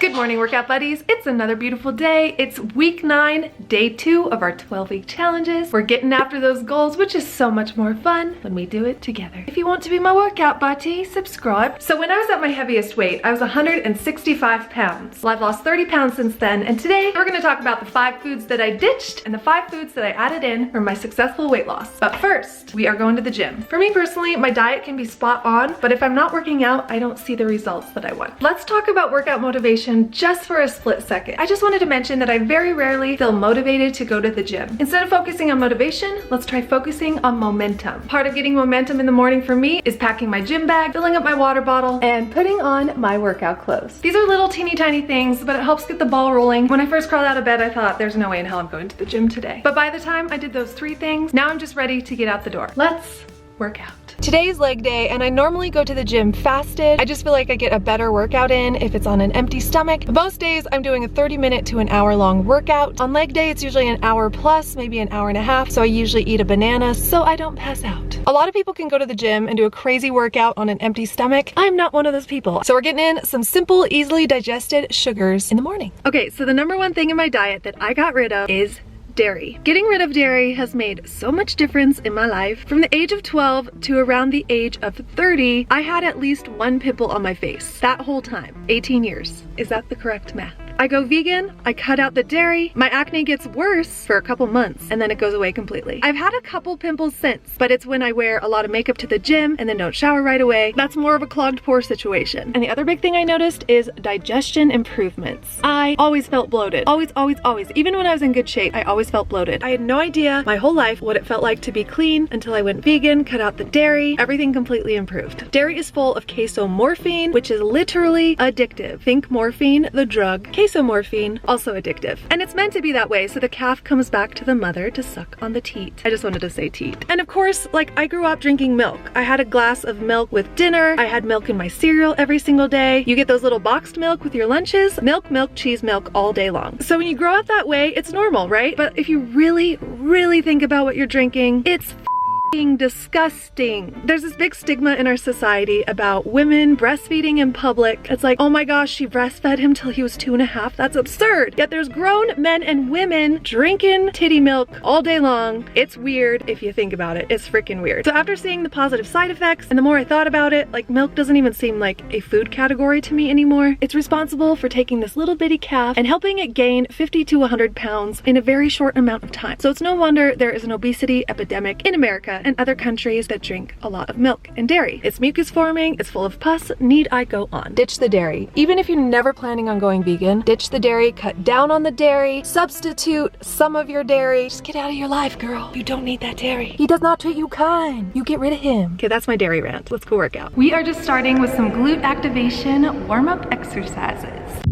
Good morning, workout buddies. It's another beautiful day. It's week 9, day 2 of our 12-week challenges. We're getting after those goals, which is so much more fun when we do it together. If you want to be my workout buddy, subscribe. So when I was at my heaviest weight, I was 165 pounds. Well, I've lost 30 pounds since then, and today we're gonna talk about the 5 foods that I ditched and the 5 foods that I added in for my successful weight loss. But first, we are going to the gym. For me personally, my diet can be spot on, but if I'm not working out, I don't see the results that I want. Let's talk about workout motivation just for a split second. I just wanted to mention that I very rarely feel motivated to go to the gym. Instead of focusing on motivation, let's try focusing on momentum. Part of getting momentum in the morning for me is packing my gym bag, filling up my water bottle, and putting on my workout clothes. These are little teeny tiny things, but it helps get the ball rolling. When I first crawled out of bed, I thought there's no way in hell I'm going to the gym today. But by the time I did those 3 things, now I'm just ready to get out the door. Let's work out. Today's leg day, and I normally go to the gym fasted. I just feel like I get a better workout in if it's on an empty stomach. Most days I'm doing a 30-minute to an hour-long workout. On leg day, it's usually an hour plus, maybe an hour and a half, so I usually eat a banana so I don't pass out. A lot of people can go to the gym and do a crazy workout on an empty stomach. I'm not one of those people. So we're getting in some simple, easily digested sugars in the morning. Okay, so the number one thing in my diet that I got rid of is dairy. Getting rid of dairy has made so much difference in my life. From the age of 12 to around the age of 30, I had at least 1 pimple on my face. That whole time, 18 years. Is that the correct math? I go vegan, I cut out the dairy, my acne gets worse for a couple months, and then it goes away completely. I've had a couple pimples since, but it's when I wear a lot of makeup to the gym and then don't shower right away. That's more of a clogged pore situation. And the other big thing I noticed is digestion improvements. I always felt bloated. Always, always, always. Even when I was in good shape, I always felt bloated. I had no idea my whole life what it felt like to be clean until I went vegan, cut out the dairy, everything completely improved. Dairy is full of casomorphine, which is literally addictive. Think morphine, the drug. Casomorphine, also addictive. And it's meant to be that way so the calf comes back to the mother to suck on the teat. I just wanted to say teat. And of course, like, I grew up drinking milk. I had a glass of milk with dinner. I had milk in my cereal every single day. You get those little boxed milk with your lunches. Milk, milk, cheese, milk all day long. So when you grow up that way, it's normal, right? But if you really, really think about what you're drinking, it's disgusting. There's this big stigma in our society about women breastfeeding in public. It's like, oh my gosh, she breastfed him till he was 2.5. That's absurd. Yet there's grown men and women drinking titty milk all day long. It's weird if you think about it. It's freaking weird. So after seeing the positive side effects, and the more I thought about it, like, milk doesn't even seem like a food category to me anymore. It's responsible for taking this little bitty calf and helping it gain 50 to 100 pounds in a very short amount of time. So it's no wonder there is an obesity epidemic in America and other countries that drink a lot of milk and dairy. It's mucus forming, it's full of pus, need I go on? Ditch the dairy. Even if you're never planning on going vegan, ditch the dairy, cut down on the dairy, substitute some of your dairy. Just get out of your life, girl. You don't need that dairy. He does not treat you kind. You get rid of him. Okay, that's my dairy rant. Let's go work out. We are just starting with some glute activation warm-up exercises.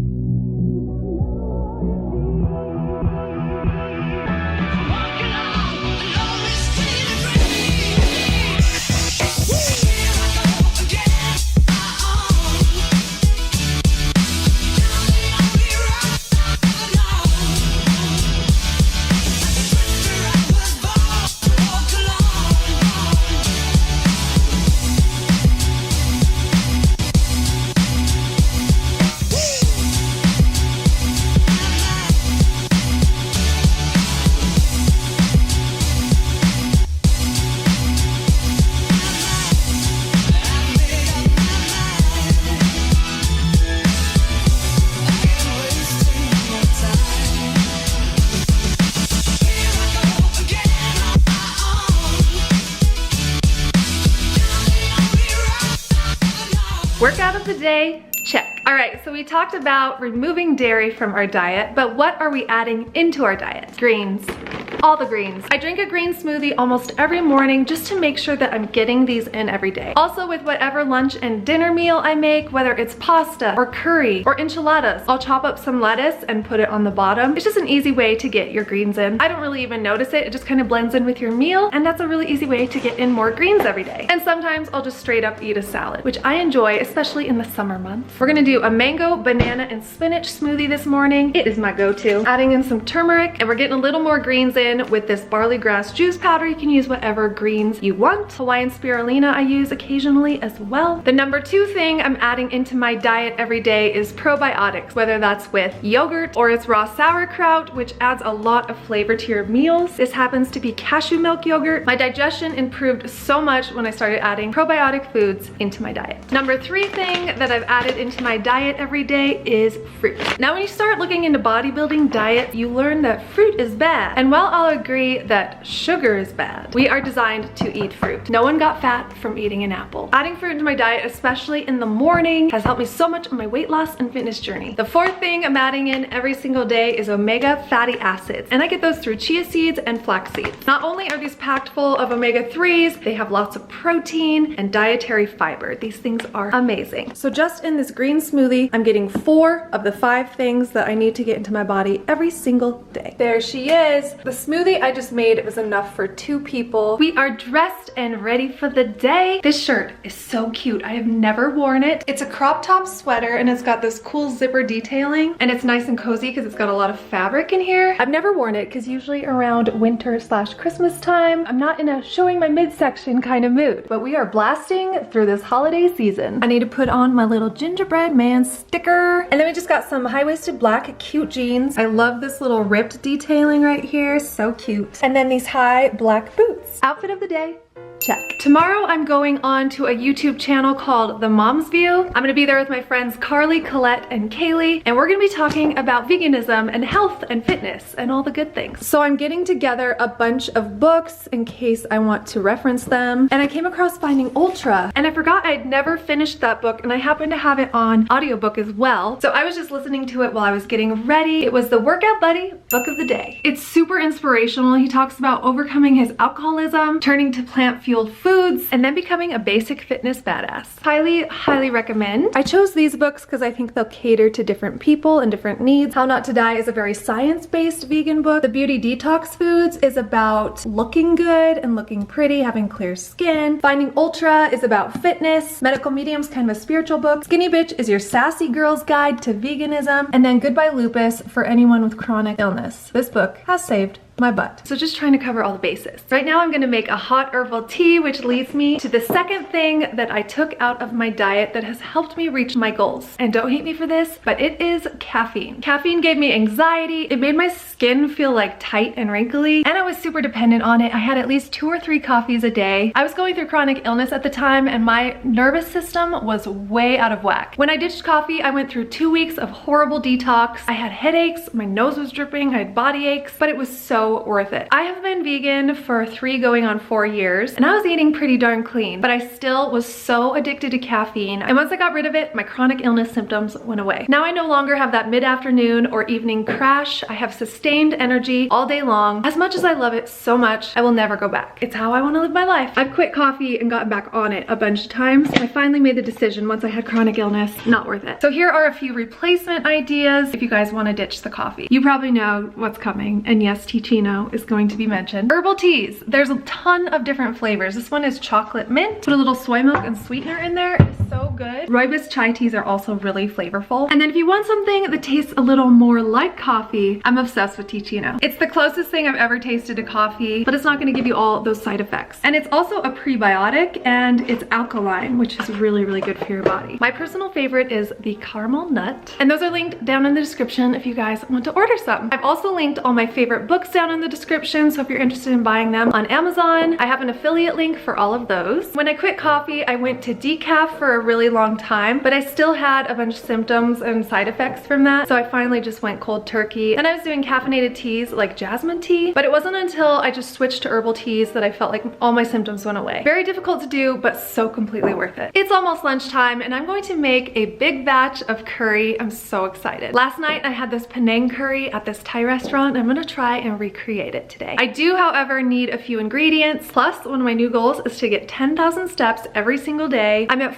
Workout of the day, check. All right, so we talked about removing dairy from our diet, but what are we adding into our diet? Greens. All the greens. I drink a green smoothie almost every morning just to make sure that I'm getting these in every day. Also with whatever lunch and dinner meal I make, whether it's pasta or curry or enchiladas, I'll chop up some lettuce and put it on the bottom. It's just an easy way to get your greens in. I don't really even notice it. It just kind of blends in with your meal, and that's a really easy way to get in more greens every day. And sometimes I'll just straight up eat a salad, which I enjoy, especially in the summer months. We're gonna do a mango, banana, and spinach smoothie this morning. It is my go-to. Adding in some turmeric, and we're getting a little more greens in in with this barley grass juice powder. You can use whatever greens you want. Hawaiian spirulina I use occasionally as well. The number 2 thing I'm adding into my diet every day is probiotics, whether that's with yogurt or it's raw sauerkraut, which adds a lot of flavor to your meals. This happens to be cashew milk yogurt. My digestion improved so much when I started adding probiotic foods into my diet. Number 3 thing that I've added into my diet every day is fruit. Now, when you start looking into bodybuilding diets, you learn that fruit is bad. And while I'll agree that sugar is bad, we are designed to eat fruit. No one got fat from eating an apple. Adding fruit into my diet, especially in the morning, has helped me so much on my weight loss and fitness journey. The 4th thing I'm adding in every single day is omega fatty acids, and I get those through chia seeds and flax seeds. Not only are these packed full of omega-3s, they have lots of protein and dietary fiber. These things are amazing. So just in this green smoothie, I'm getting 4 of the 5 things that I need to get into my body every single day. There she is. The smoothie I just made, it was enough for 2 people. We are dressed and ready for the day. This shirt is so cute. I have never worn it. It's a crop top sweater and it's got this cool zipper detailing, and it's nice and cozy because it's got a lot of fabric in here. I've never worn it because usually around winter/Christmas time, I'm not in a showing my midsection kind of mood, but we are blasting through this holiday season. I need to put on my little gingerbread man sticker. And then we just got some high-waisted black cute jeans. I love this little ripped detailing right here, so cute. And then these high black boots. Outfit of the day. Check. Tomorrow I'm going on to a YouTube channel called The Mom's View. I'm gonna be there with my friends Carly, Colette, and Kaylee, and we're gonna be talking about veganism and health and fitness and all the good things. So I'm getting together a bunch of books in case I want to reference them, and I came across Finding Ultra, and I forgot I'd never finished that book, and I happen to have it on audiobook as well. So I was just listening to it while I was getting ready. It was the Workout Buddy book of the day. It's super inspirational. He talks about overcoming his alcoholism, turning to plant-fueled foods, and then becoming a basic fitness badass. Highly recommend. I chose these books because I think they'll cater to different people and different needs. How Not to Die is a very science-based vegan book. The Beauty Detox Foods is about looking good and looking pretty, having clear skin. Finding Ultra is about fitness. Medical Medium's kind of a spiritual book. Skinny Bitch is your sassy girl's guide to veganism. And then Goodbye Lupus for anyone with chronic illness. This book has saved my butt. So just trying to cover all the bases. Right now I'm gonna make a hot herbal tea, which leads me to the second thing that I took out of my diet that has helped me reach my goals. And don't hate me for this, but it is caffeine. Caffeine gave me anxiety. It made my skin feel like tight and wrinkly, and I was super dependent on it. I had at least 2 or 3 coffees a day. I was going through chronic illness at the time, and my nervous system was way out of whack. When I ditched coffee, I went through 2 weeks of horrible detox. I had headaches, my nose was dripping, I had body aches, but it was so worth it. I have been vegan for 3 going on 4 years, and I was eating pretty darn clean, but I still was so addicted to caffeine. And once I got rid of it, my chronic illness symptoms went away. Now I no longer have that mid-afternoon or evening crash. I have sustained energy all day long. As much as I love it so much, I will never go back. It's how I want to live my life. I've quit coffee and gotten back on it a bunch of times. I finally made the decision once I had chronic illness, not worth it. So here are a few replacement ideas if you guys want to ditch the coffee. You probably know what's coming, and yes, Ticino is going to be mentioned. Herbal teas. There's a ton of different flavors. This one is chocolate mint. Put a little soy milk and sweetener in there. It's so good. Rooibos chai teas are also really flavorful. And then if you want something that tastes a little more like coffee, I'm obsessed with Ticino. It's the closest thing I've ever tasted to coffee, but it's not going to give you all those side effects. And it's also a prebiotic, and it's alkaline, which is really, really good for your body. My personal favorite is the caramel nut, and those are linked down in the description if you guys want to order some. I've also linked all my favorite books down in the description, so if you're interested in buying them on Amazon, I have an affiliate link for all of those. When I quit coffee, I went to decaf for a really long time, but I still had a bunch of symptoms and side effects from that, so I finally just went cold turkey. And I was doing caffeinated teas like jasmine tea, but it wasn't until I just switched to herbal teas that I felt like all my symptoms went away. Very difficult to do, but so completely worth it. It's almost lunchtime, and I'm going to make a big batch of curry. I'm so excited. Last night, I had this Penang curry at this Thai restaurant. I'm gonna try and recreate it today. I do, however, need a few ingredients. Plus, one of my new goals is to get 10,000 steps every single day. I'm at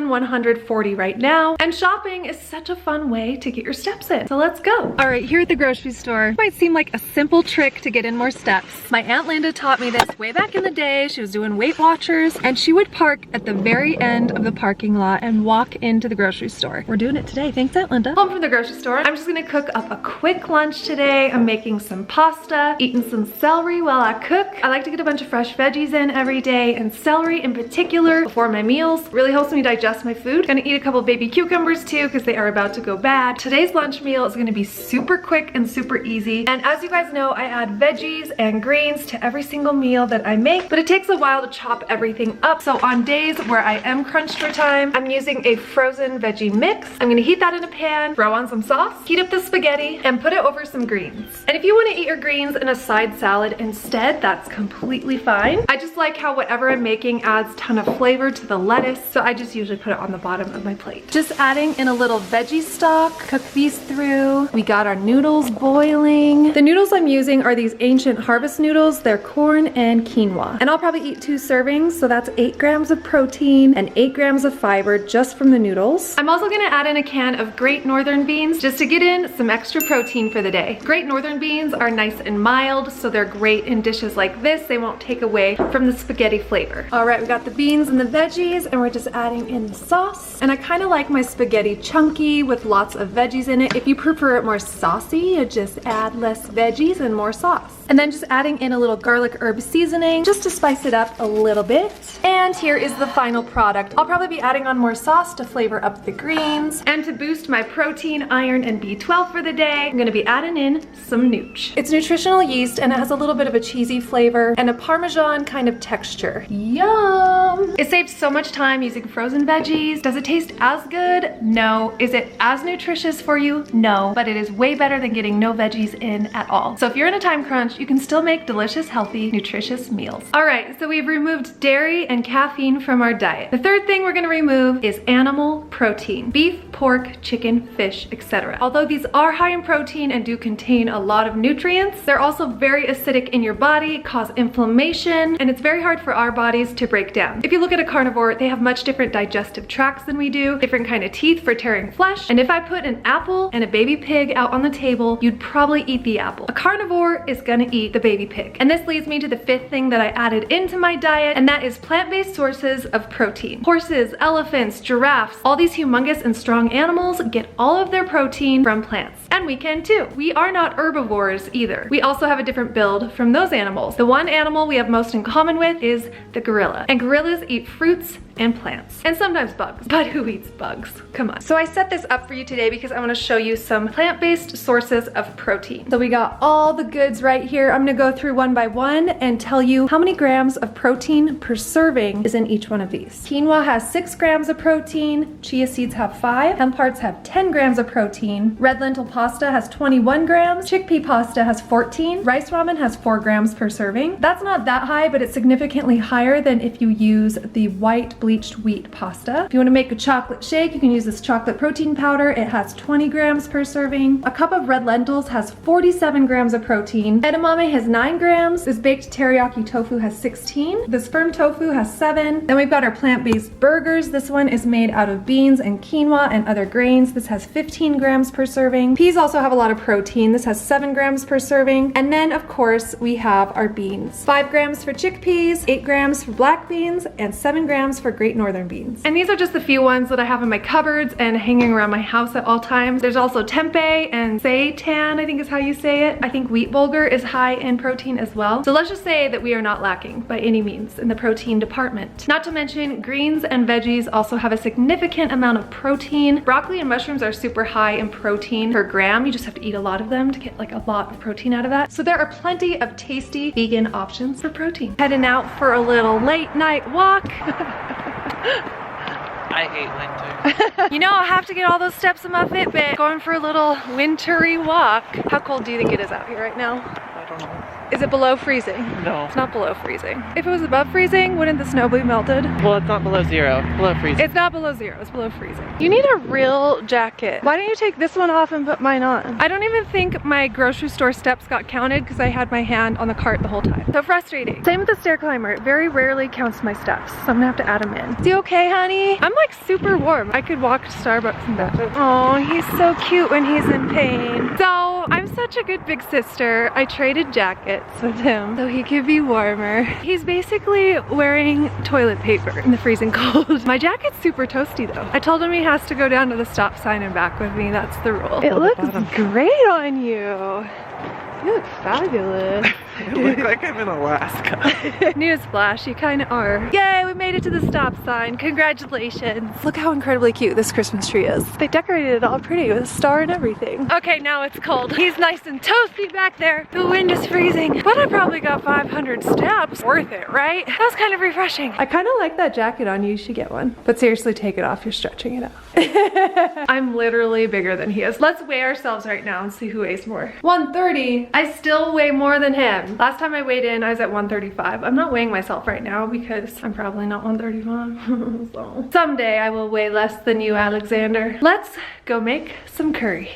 $1,140 right now. And shopping is such a fun way to get your steps in. So let's go. All right, here at the grocery store, might seem like a simple trick to get in more steps. My Aunt Linda taught me this way back in the day. She was doing Weight Watchers, and she would park at the very end of the parking lot and walk into the grocery store. We're doing it today. Thanks, Aunt Linda. Home from the grocery store. I'm just gonna cook up a quick lunch today. I'm making some pasta, eating some celery while I cook. I like to get a bunch of fresh veggies in every day, and celery in particular before my meals really helps me digest my food. Gonna eat a couple baby cucumbers too because they are about to go bad. Today's lunch meal is gonna be super quick and super easy. And as you guys know, I add veggies and greens to every single meal that I make, but it takes a while to chop everything up. So on days where I am crunched for time, I'm using a frozen veggie mix. I'm gonna heat that in a pan, throw on some sauce, heat up the spaghetti, and put it over some greens. And if you wanna eat your greens in a side salad instead, that's completely fine. I just like how whatever I'm making adds a ton of flavor to the lettuce, so I just usually put it on the bottom of my plate. Just adding in a little veggie stock, cook these through. We got our noodles boiling. The noodles I'm using are these Ancient Harvest noodles. They're corn and quinoa. And I'll probably eat 2 servings, so that's 8 grams of protein and 8 grams of fiber just from the noodles. I'm also gonna add in a can of Great Northern beans just to get in some extra protein for the day. Great Northern beans are nice and mild, so they're great in dishes like this. They won't take away from the spaghetti flavor. All right, we got the beans and the veggies, and we're just adding in the sauce. And I kind of like my spaghetti chunky with lots of veggies in it. If you prefer it more saucy, you just add less veggies and more sauce. And then just adding in a little garlic herb seasoning just to spice it up a little bit. And here is the final product. I'll probably be adding on more sauce to flavor up the greens. And to boost my protein, iron, and B12 for the day, I'm gonna be adding in some nooch. It's nutritional yeast and it has a little bit of a cheesy flavor and a Parmesan kind of texture. Yum! It saves so much time using frozen veggies. Does it taste as good? No. Is it as nutritious for you? No. But it is way better than getting no veggies in at all. So if you're in a time crunch, you can still make delicious, healthy, nutritious meals. All right, so we've removed dairy and caffeine from our diet. The third thing we're gonna remove is animal protein. Beef, pork, chicken, fish, etc. Although these are high in protein and do contain a lot of nutrients, they're also very acidic in your body, cause inflammation, and it's very hard for our bodies to break down. If you look at a carnivore, they have much different digestive tracts than we do, different kind of teeth for tearing flesh, and if I put an apple and a baby pig out on the table, you'd probably eat the apple. A carnivore is gonna eat the baby pig. And this leads me to the 5th thing that I added into my diet, and that is plant-based sources of protein. Horses, elephants, giraffes, all these humongous and strong animals get all of their protein from plants. And we can too. We are not herbivores either. We also have a different build from those animals. The one animal we have most in common with is the gorilla. And gorillas eat fruits and plants, and sometimes bugs. But who eats bugs? Come on. So I set this up for you today because I want to show you some plant-based sources of protein. So we got all the goods right here. I'm gonna go through one by one and tell you how many grams of protein per serving is in each one of these. Quinoa has 6 grams of protein, chia seeds have 5, hemp hearts have 10 grams of protein, red lentil pasta has 21 grams, chickpea pasta has 14, rice ramen has 4 grams per serving. That's not that high, but it's significantly higher than if you use the white bleached wheat pasta. If you want to make a chocolate shake, you can use this chocolate protein powder. It has 20 grams per serving. A cup of red lentils has 47 grams of protein. Edamame has 9 grams. This baked teriyaki tofu has 16. This firm tofu has 7. Then we've got our plant-based burgers. This one is made out of beans and quinoa and other grains. This has 15 grams per serving. Peas also have a lot of protein. This has 7 grams per serving. And then of course we have our beans. 5 grams for chickpeas, 8 grams for black beans, and 7 grams for Great Northern beans. And these are just the few ones that I have in my cupboards and hanging around my house at all times. There's also tempeh and seitan, I think is how you say it. I think wheat bulgur is high in protein as well. So let's just say that we are not lacking by any means in the protein department. Not to mention greens and veggies also have a significant amount of protein. Broccoli and mushrooms are super high in protein per gram. You just have to eat a lot of them to get like a lot of protein out of that. So there are plenty of tasty vegan options for protein. Heading out for a little late night walk. I hate winter. You know, I'll have to get all those steps in my Fitbit. Going for a little wintry walk. How cold do you think it is out here right now? I don't know. Is it below freezing? No. It's not below freezing. If it was above freezing, wouldn't the snow be melted? Well, it's not below 0. Below freezing. It's not below 0, it's below freezing. You need a real jacket. Why don't you take this one off and put mine on? I don't even think my grocery store steps got counted because I had my hand on the cart the whole time. So frustrating. Same with the stair climber. It very rarely counts my steps, so I'm gonna have to add them in. Is he okay, honey? I'm like super warm. I could walk to Starbucks and back. Oh, he's so cute when he's in pain. So I'm such a good big sister. I traded jackets with him so he could be warmer. He's basically wearing toilet paper in the freezing cold. My jacket's super toasty though. I told him he has to go down to the stop sign and back with me. That's the rule. It looks great on you. You look fabulous. I look like I'm in Alaska. Newsflash, you kind of are. Yay, we made it to the stop sign. Congratulations. Look how incredibly cute this Christmas tree is. They decorated it all pretty with a star and everything. Okay, now it's cold. He's nice and toasty back there. The wind is freezing, but I probably got 500 steps. Worth it, right? That was kind of refreshing. I kind of like that jacket on you. You should get one. But seriously, take it off. You're stretching it out. I'm literally bigger than he is. Let's weigh ourselves right now and see who weighs more. 130. I still weigh more than him. Last time I weighed in, I was at 135. I'm not weighing myself right now because I'm probably not 135. So someday I will weigh less than you, Alexander. Let's go make some curry.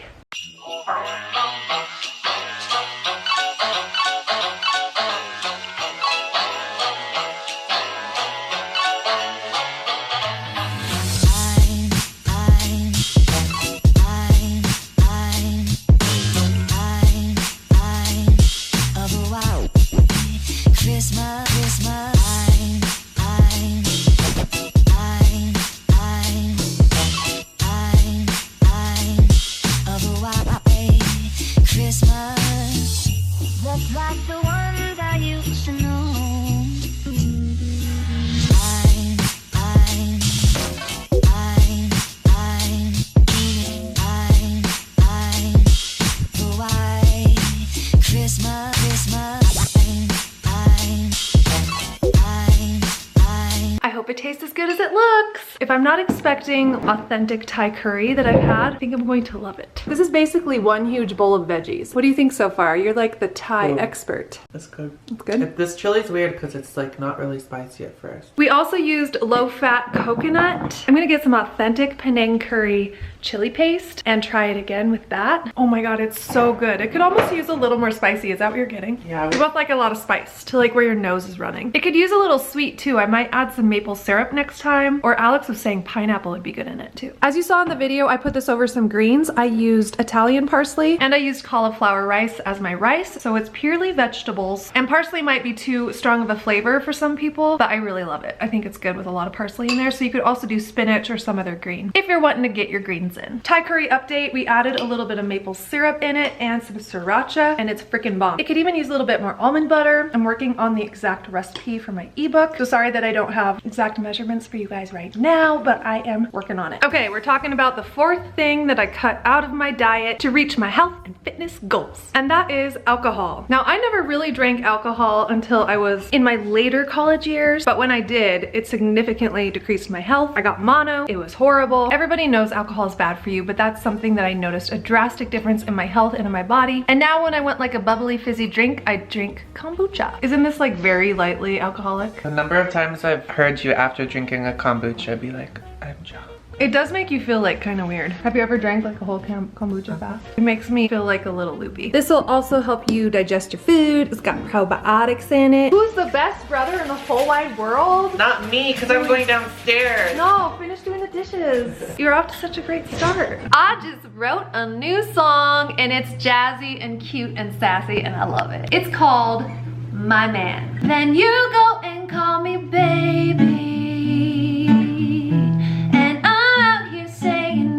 It tastes as good as it looks. If I'm not expecting authentic Thai curry that I've had, I think I'm going to love it. This is basically one huge bowl of veggies. What do you think so far? You're like the Thai expert. That's good. It's good? This chili's weird because it's like not really spicy at first. We also used low-fat coconut. I'm gonna get some authentic Penang curry chili paste and try it again with that. Oh my god, it's so good. It could almost use a little more spicy. Is that what you're getting? Yeah. We both like a lot of spice to like where your nose is running. It could use a little sweet too. I might add some maple syrup next time, or Alex was saying pineapple would be good in it too. As you saw in the video, I put this over some greens. I used Italian parsley and I used cauliflower rice as my rice, so it's purely vegetables. And parsley might be too strong of a flavor for some people, but I really love it. I think it's good with a lot of parsley in there, so you could also do spinach or some other green if you're wanting to get your greens in. Thai curry update, we added a little bit of maple syrup in it and some sriracha, and it's freaking bomb. It could even use a little bit more almond butter. I'm working on the exact recipe for my ebook, so sorry that I don't have exact measurements for you guys right now, but I am working on it. Okay, we're talking about the fourth thing that I cut out of my diet to reach my health and fitness goals, and that is alcohol. Now, I never really drank alcohol until I was in my later college years, but when I did, it significantly decreased my health. I got mono. It was horrible. Everybody knows alcohol is bad for you, but that's something that I noticed a drastic difference in my health and in my body. And now when I want like a bubbly fizzy drink, I drink kombucha. Isn't this like very lightly alcoholic? The number of times I've heard you after drinking a kombucha be like, I'm drunk. It does make you feel like kind of weird. Have you ever drank like a whole kombucha fast? It makes me feel like a little loopy. This will also help you digest your food. It's got probiotics in it. Who's the best brother in the whole wide world? Not me, because I'm going downstairs. No, finish doing the dishes. You're off to such a great start. I just wrote a new song and it's jazzy and cute and sassy and I love it. It's called My Man. Then you go and call me baby.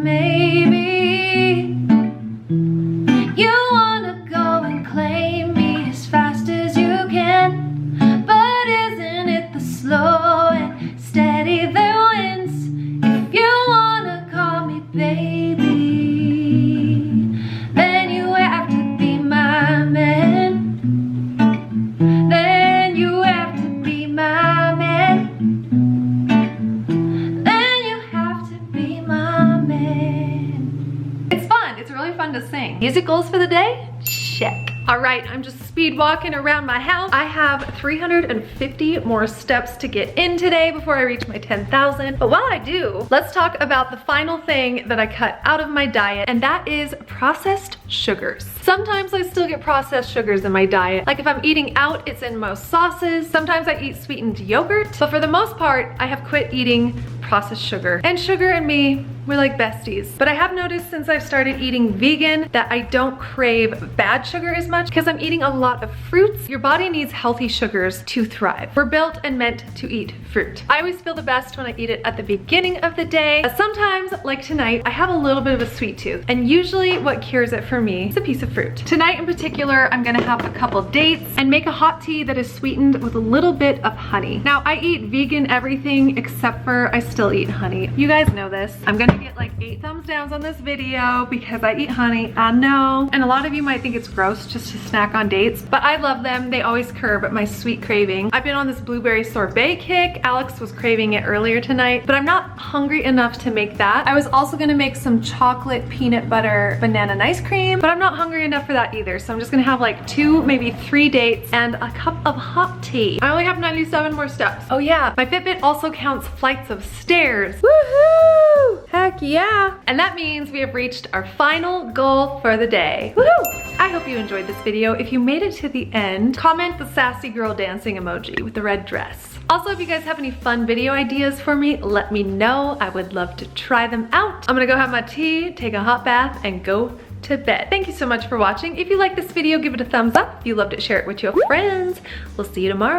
Maybe you wanna go and claim me as fast as you can, but isn't it the slow and steady that wins? If you wanna call me baby, then you have to be my man. Then you have to be my man. Fun to sing. Music goals for the day? Check. All right, I'm just speed walking around my house. I have 350 more steps to get in today before I reach my 10,000. But while I do, let's talk about the final thing that I cut out of my diet, and that is processed sugars. Sometimes I still get processed sugars in my diet. Like if I'm eating out, it's in most sauces. Sometimes I eat sweetened yogurt, but for the most part, I have quit eating processed sugar. And sugar and me, we're like besties. But I have noticed since I've started eating vegan that I don't crave bad sugar as much because I'm eating a lot of fruits. Your body needs healthy sugars to thrive. We're built and meant to eat fruit. I always feel the best when I eat it at the beginning of the day. Sometimes, like tonight, I have a little bit of a sweet tooth, and usually what cures it for me is a piece of fruit. Tonight in particular, I'm gonna have a couple dates and make a hot tea that is sweetened with a little bit of honey. Now, I eat vegan everything except for I still eat honey. You guys know this. I'm gonna get like 8 thumbs downs on this video because I eat honey, I know. And a lot of you might think it's gross just to snack on dates, but I love them. They always curb my sweet craving. I've been on this blueberry sorbet kick. Alex was craving it earlier tonight, but I'm not hungry enough to make that. I was also gonna make some chocolate peanut butter banana ice cream, but I'm not hungry enough for that either. So I'm just gonna have like 2, maybe 3 dates and a cup of hot tea. I only have 97 more steps. Oh yeah, my Fitbit also counts flights of stairs. Woohoo! Heck yeah! And that means we have reached our final goal for the day. Woohoo! I hope you enjoyed this video. If you made it to the end, comment the sassy girl dancing emoji with the red dress. Also, if you guys have any fun video ideas for me, let me know. I would love to try them out. I'm gonna go have my tea, take a hot bath, and go to bed. Thank you so much for watching. If you like this video, give it a thumbs up. If you loved it, share it with your friends. We'll see you tomorrow.